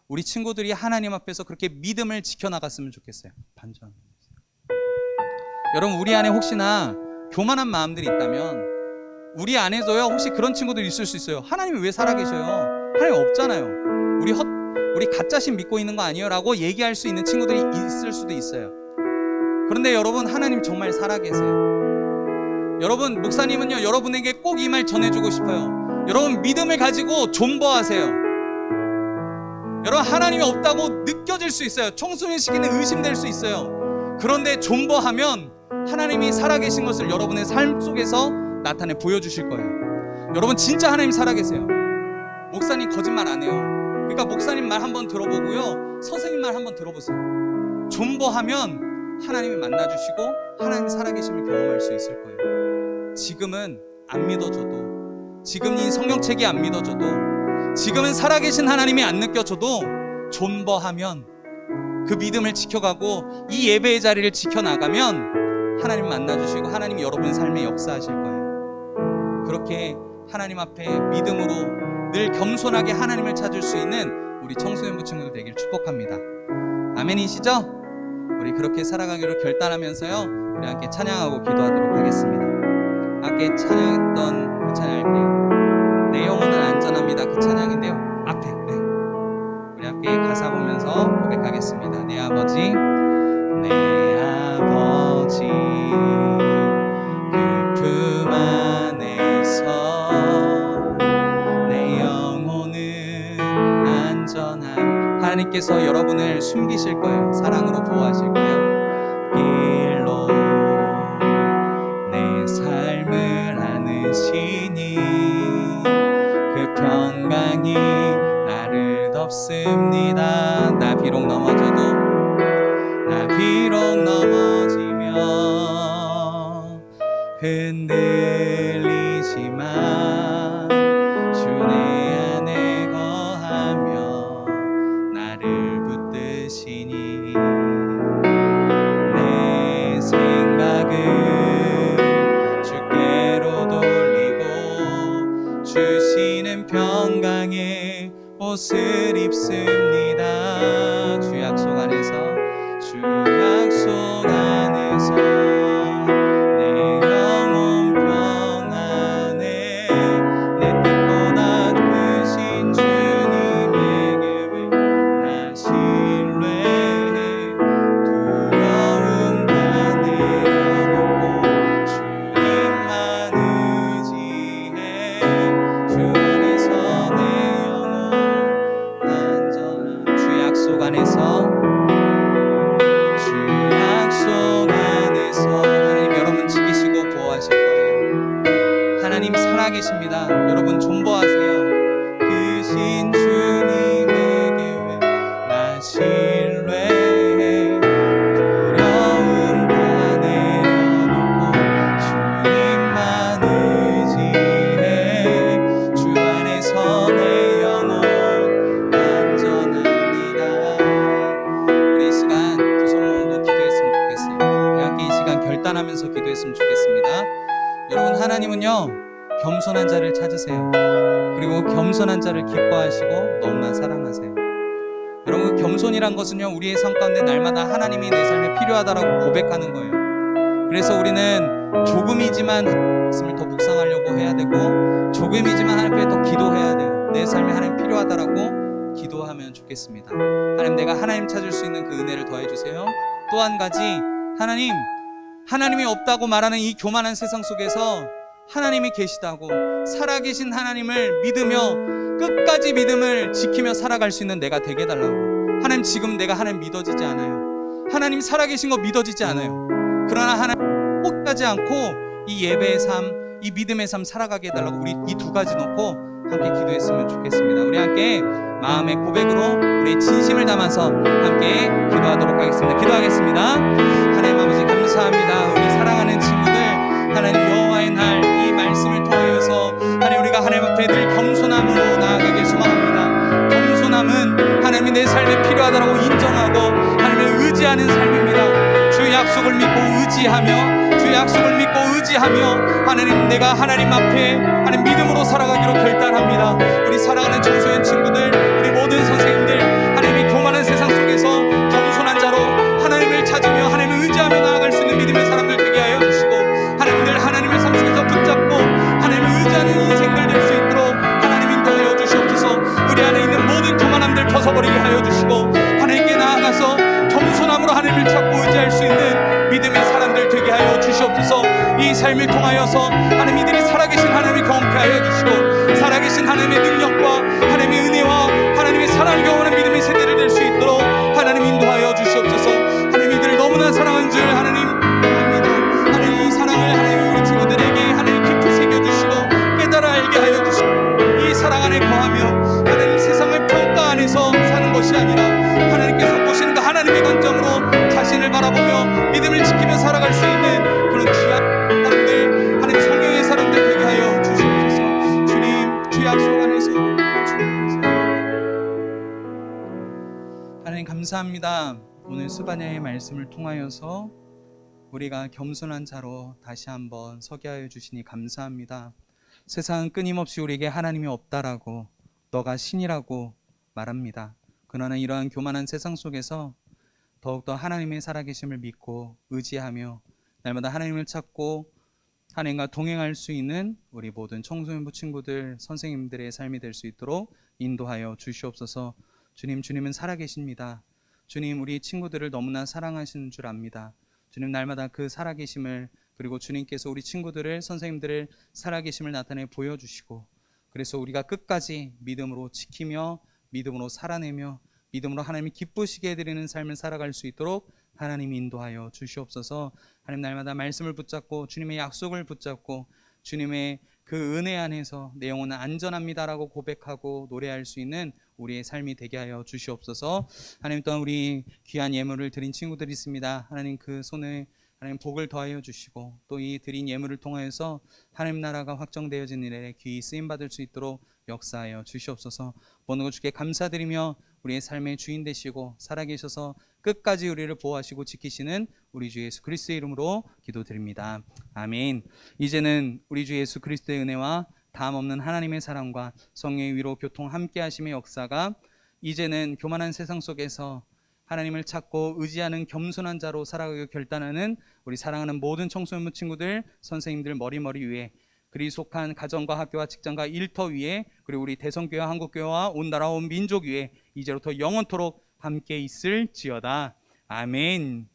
우리 친구들이 하나님 앞에서 그렇게 믿음을 지켜나갔으면 좋겠어요. 반전. 여러분, 우리 안에 혹시나 교만한 마음들이 있다면, 우리 안에서요, 혹시 그런 친구들이 있을 수 있어요. 하나님이 왜 살아계셔요? 하나님 없잖아요. 우리 가짜신 믿고 있는 거 아니에요? 라고 얘기할 수 있는 친구들이 있을 수도 있어요. 그런데 여러분, 하나님 정말 살아계세요. 여러분, 목사님은요, 여러분에게 꼭 이 말 전해주고 싶어요. 여러분, 믿음을 가지고 존버하세요. 여러분, 하나님이 없다고 느껴질 수 있어요. 청소년 시기는 의심될 수 있어요. 그런데 존버하면 하나님이 살아계신 것을 여러분의 삶 속에서 나타내 보여주실 거예요. 여러분, 진짜 하나님 살아계세요. 목사님 거짓말 안 해요. 그러니까 목사님 말 한번 들어보고요, 선생님 말 한번 들어보세요. 존버하면 하나님이 만나주시고 하나님이 살아계심을 경험할 수 있을 거예요. 지금은 안 믿어져도, 지금 이 성경책이 안 믿어져도, 지금은 살아계신 하나님이 안 느껴져도 존버하면, 그 믿음을 지켜가고 이 예배의 자리를 지켜나가면 하나님 만나주시고 하나님이 여러분 삶에 역사하실 거예요. 그렇게 하나님 앞에 믿음으로 늘 겸손하게 하나님을 찾을 수 있는 우리 청소년부 친구들 되길 축복합니다. 아멘이시죠? 우리 그렇게 살아가기로 결단하면서요, 우리 함께 찬양하고 기도하도록 하겠습니다. 아까 찬양했던 그 찬양할게요. 내 영혼은 안전합니다. 그 찬양인데요, 앞에, 네, 우리 함께 가사 보면서 고백하겠습니다. 내 아버지, 내 아버지, 그 품 안에서 내 영혼은 안전함. 하나님께서 여러분을 숨기실 거예요. 사랑으로 보호하실 거예요. 길로 내 삶을 안으시니 그 평강이 나를 덮습니다. 나 비록 넘어지면 흔들리지만 주 내 안에 거하며 나를 붙드시니 내 생각을 주께로 돌리고 주시는 평강의 옷을 입습니다. 주 약속 안에서 내 영혼 평안에 내 뜻보다 크신 주님에게 나 신뢰해 두려움 다 내려놓고 주님만 의지해 주 안에서 내 영혼 안전함. 주 약속 안에서 결단하면서 기도했으면 좋겠습니다. 여러분, 하나님은요 겸손한 자를 찾으세요. 그리고 겸손한 자를 기뻐하시고 너무나 사랑하세요. 여러분, 그 겸손이란 것은요 우리의 삶 가운데 날마다 하나님이 내 삶에 필요하다라고 고백하는 거예요. 그래서 우리는 조금이지만 말씀을 더 묵상하려고 해야 되고, 조금이지만 하나님 앞에 더 기도해야 돼요. 내 삶에 하나님 필요하다라고 기도하면 좋겠습니다. 하나님, 내가 하나님 찾을 수 있는 그 은혜를 더해 주세요. 또 한 가지, 하나님이 없다고 말하는 이 교만한 세상 속에서 하나님이 계시다고, 살아계신 하나님을 믿으며 끝까지 믿음을 지키며 살아갈 수 있는 내가 되게 해달라고. 하나님, 지금 내가 하나님 믿어지지 않아요. 하나님 살아계신 거 믿어지지 않아요. 그러나 하나님 끝까지 않고 이 예배의 삶, 이 믿음의 삶 살아가게 해달라고 우리 이 두 가지 놓고 함께 기도했으면 좋겠습니다. 우리 함께 마음의 고백으로 우리의 진심을 담아서 함께 기도하도록 하겠습니다. 기도하겠습니다. 하나님 아버지, 감사합니다. 우리 사랑하는 친구들, 하나님 여호와의 날 이 말씀을 통하여서 하나님 우리가 하나님 앞에 늘 겸손함으로 나아가길 소망합니다. 겸손함은 하나님이 내 삶에 필요하다고 인정하고 하나님을 의지하는 삶입니다. 주의 약속을 믿고 의지하며, 주의 약속을 믿고 의지하며 하나님, 내가 하나님 앞에 하나님 믿음으로 살아가기로 결단합니다. 우리 사랑하는 청소년 친구들, 우리 모든 선생님들, 하나님이 교만한 세상 속에서 겸손한 자로 하나님을 찾으며 하나님을 의지하며 나아갈 수 있는 믿음의 사람들 되게 하여 주시고, 하나님들 하나님의 삶 속에서 붙잡고 하나님을 의지하는 인생들 될 수 있도록 하나님 인도하여 주시옵소서. 우리 안에 있는 모든 교만함들 벗어버리게 하여 주시고, 하나님께 나아가서 겸손함으로 하나님을 찾고 의지할 수 있는 믿음의 사람들 되게 하여 주시옵소서. 이 삶을 통하여서 하나님, 이들이 살아계신 하나님을 경험케 하여 주시고, 살아계신 하나님의 능력과 하나님의 은혜와 하나님의 사랑을 경험하는 믿음의 세대를 될 수 있도록 하나님 인도하여 주시옵소서. 하나님, 이들을 너무나 사랑하는 줄 하나님 압니다. 하나님, 이 사랑을 하나님 우리 친구들에게 하나님 깊이 새겨주시고 깨달아 알게 하여 주시고, 이 사랑 안에 거하며 하나님 세상의 평가 안에서 사는 것이 아니라 하나님께서 보시는 그 하나님의 관점으로 자신을 바라보며 믿음을 지키며 살아갈 수 있는 그런 귀한 사람들, 하나님 성령의 사람들 되게 하여 주시옵소서. 주님, 주의 약속 안에서 하나님 감사합니다. 오늘 스바냐의 말씀을 통하여서 우리가 겸손한 자로 다시 한번 서게 하여 주시니 감사합니다. 세상은 끊임없이 우리에게 하나님이 없다라고, 너가 신이라고 말합니다. 그러나 이러한 교만한 세상 속에서 더욱더 하나님의 살아계심을 믿고 의지하며 날마다 하나님을 찾고 하나님과 동행할 수 있는 우리 모든 청소년부 친구들, 선생님들의 삶이 될 수 있도록 인도하여 주시옵소서. 주님, 주님은 살아계십니다. 주님, 우리 친구들을 너무나 사랑하시는 줄 압니다. 주님, 날마다 그 살아계심을, 그리고 주님께서 우리 친구들을, 선생님들을 살아계심을 나타내 보여주시고, 그래서 우리가 끝까지 믿음으로 지키며 믿음으로 살아내며 믿음으로 하나님이 기쁘시게 해드리는 삶을 살아갈 수 있도록 하나님 인도하여 주시옵소서. 하나님, 날마다 말씀을 붙잡고 주님의 약속을 붙잡고 주님의 그 은혜 안에서 내 영혼은 안전합니다라고 고백하고 노래할 수 있는 우리의 삶이 되게 하여 주시옵소서. 하나님, 또한 우리 귀한 예물을 드린 친구들이 있습니다. 하나님, 그 손에 하나님 복을 더하여 주시고, 또 이 드린 예물을 통하여서 하나님 나라가 확정되어진 일에 귀히 쓰임받을 수 있도록 역사하여 주시옵소서. 모든 것 주께 감사드리며 우리의 삶의 주인 되시고 살아계셔서 끝까지 우리를 보호하시고 지키시는 우리 주 예수 그리스도의 이름으로 기도드립니다. 아멘. 이제는 우리 주 예수 그리스도의 은혜와 다함없는 하나님의 사랑과 성령의 위로 교통 함께 하심의 역사가 이제는 교만한 세상 속에서 하나님을 찾고 의지하는 겸손한 자로 살아가기로 결단하는 우리 사랑하는 모든 청소년 친구들, 선생님들 머리 위에, 그리 속한 가정과 학교와 직장과 일터 위에, 그리고 우리 대성교회와 한국교회와 온 나라와 온 민족 위에 이제로부터 영원토록 함께 있을지어다. 아멘.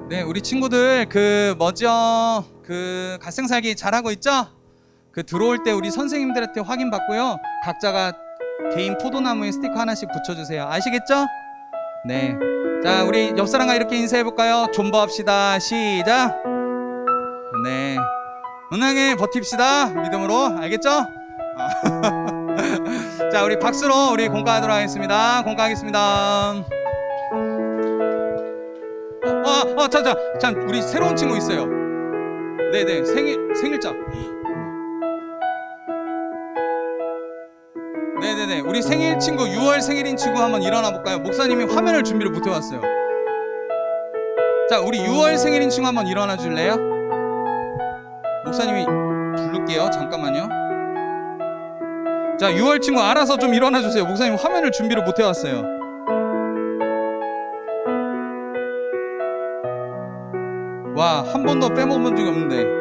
네, 우리 친구들 그 갓생살기 잘하고 있죠? 그 들어올 때 우리 선생님들한테 확인 받고요, 각자가 개인 포도나무에 스티커 하나씩 붙여주세요. 아시겠죠? 네. 자, 우리 옆 사람과 이렇게 인사해볼까요? 존버합시다. 시작. 네. 은하게 버팁시다. 믿음으로. 알겠죠? 자, 우리 박수로 우리 공과하도록 하겠습니다. 공과하겠습니다. 참, 우리 새로운 친구 있어요. 네네, 생일자. 네네네. 우리 생일 친구 6월 생일인 친구 한번 일어나 볼까요? 목사님이 화면을 준비를 못 해왔어요. 자, 우리 6월 생일인 친구 한번 일어나 줄래요? 목사님이 부를게요. 잠깐만요. 자, 6월 친구 알아서 좀 일어나 주세요. 목사님 화면을 준비를 못 해왔어요. 와, 한 번도 빼먹은 적이 없는데.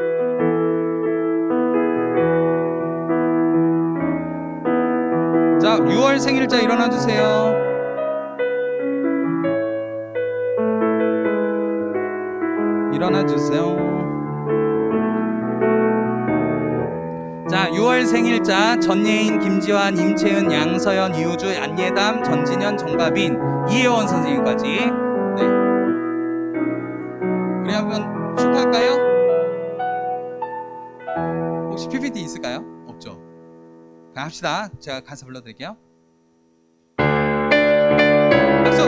자, 6월 생일자 일어나 주세요. 일어나 주세요. 자, 6월 생일자 전예인, 김지환, 임채은, 양서연, 이우주, 안예담, 전진현, 정가빈, 이혜원 선생님까지. 네. 우리 한번 축하할까요? 혹시 PPT 있을까요? 없죠? 그냥 합시다. 제가 가사 불러드릴게요. 박수!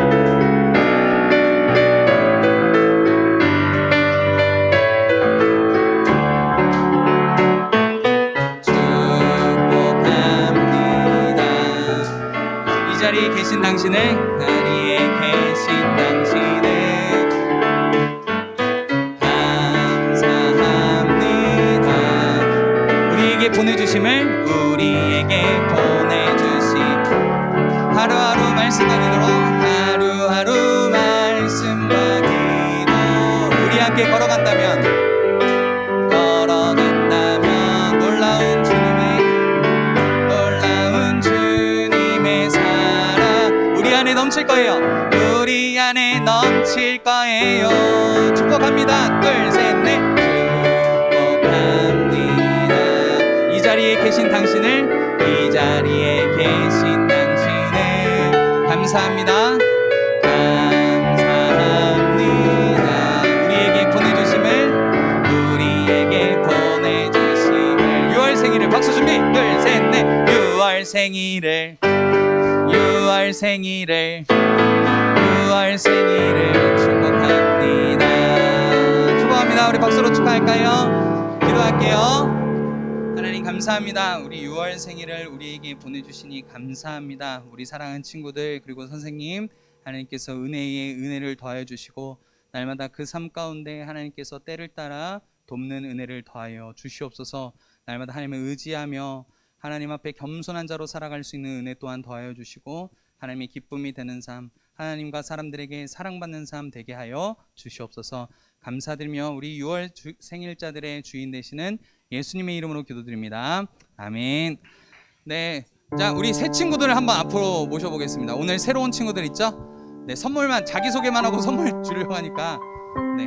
이 자리에 계신 당신을, 자리에 계신 당신을 감사합니다. 우리에게 보내주심을, 우리에게 보내주신 하루하루 말씀과 기도로, 하루하루 말씀과 기도. 우리 함께 걸어간다면 넘칠 거예요. 우리 안에 넘칠 거예요. 축복합니다. 둘, 셋, 넷. 축복합니다. 이 자리에 계신 당신을, 이 자리에 계신 당신을 감사합니다. 감사합니다. 우리에게 보내주심을, 우리에게 보내주심을. 6월 생일을 박수 준비. 둘, 셋, 넷. 6월 생일을, 6월 생일을, 6월 생일을 축복합니다. 축복합니다. 우리 박수로 축하할까요? 기도할게요. 하나님 감사합니다. 우리 6월 생일을 우리에게 보내주시니 감사합니다. 우리 사랑하는 친구들 그리고 선생님, 하나님께서 은혜에 은혜를 더하여 주시고 날마다 그 삶 가운데 하나님께서 때를 따라 돕는 은혜를 더하여 주시옵소서. 날마다 하나님을 의지하며 하나님 앞에 겸손한 자로 살아갈 수 있는 은혜 또한 더하여 주시고 하나님의 기쁨이 되는 삶, 하나님과 사람들에게 사랑받는 삶 되게 하여 주시옵소서. 감사드리며 우리 6월 생일자들의 주인 되시는 예수님의 이름으로 기도드립니다. 아멘. 네, 자, 우리 새 친구들을 한번 앞으로 모셔보겠습니다. 오늘 새로운 친구들 있죠? 네, 선물만 자기소개만 하고 선물 주려고 하니까 네.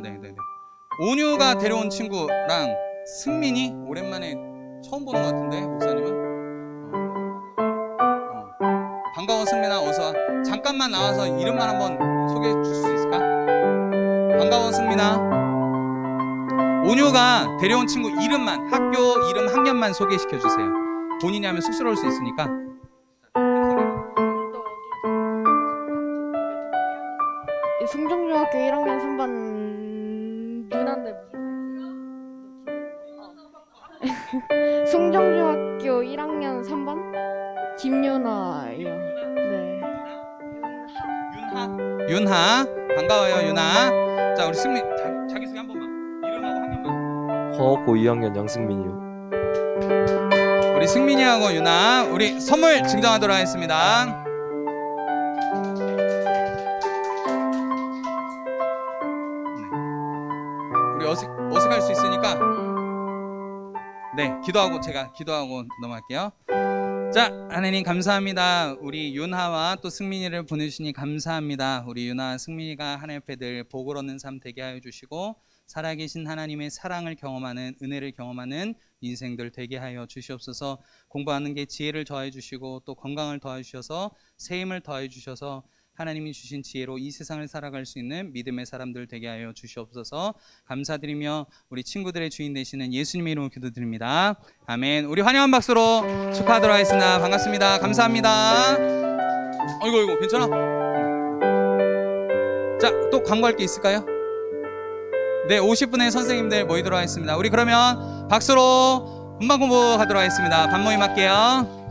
네네네. 온유가 데려온 친구랑 승민이 오랜만에 처음 보는 것 같은데 목사님은 반가워. 승민아 어서 와. 잠깐만 나와서 이름만 한번 소개해 줄 수 있을까? 반가워 승민아. 온유가 데려온 친구 이름만, 학교 이름 한 개만 소개시켜 주세요. 본인이 하면 쑥스러울 수 있으니까. 승정중학교 1학년 3반 누나인데 승정중학교 1학년 3반 김유나예요. 네. 윤하 반가워요 윤하. 자 우리 승민 자기소개 한 번만. 이름하고 학년만. 화학고 2학년 양승민이요. 우리 승민이하고 윤하 우리 선물 증정하도록 하겠습니다. 우리 어색할 수 있으니까 네 제가 기도하고 넘어갈게요. 자 하나님 감사합니다. 우리 윤하와 또 승민이를 보내주시니 감사합니다. 우리 윤하와 승민이가 하나님 앞에 늘 복을 얻는 삶 되게 하여 주시고 살아계신 하나님의 사랑을 경험하는 은혜를 경험하는 인생들 되게 하여 주시옵소서. 공부하는 게 지혜를 더해 주시고 또 건강을 더해 주셔서 새 힘을 더해 주셔서 하나님이 주신 지혜로 이 세상을 살아갈 수 있는 믿음의 사람들 되게 하여 주시옵소서. 감사드리며 우리 친구들의 주인 되시는 예수님의 이름으로 기도드립니다. 아멘. 우리 환영한 박수로 축하하도록 하겠습니다. 반갑습니다. 감사합니다. 어이구 괜찮아? 자, 또 광고할 게 있을까요? 네, 50분의 선생님들 모이도록 하겠습니다. 우리 그러면 박수로 금방 공부하도록 하겠습니다. 반모임 할게요.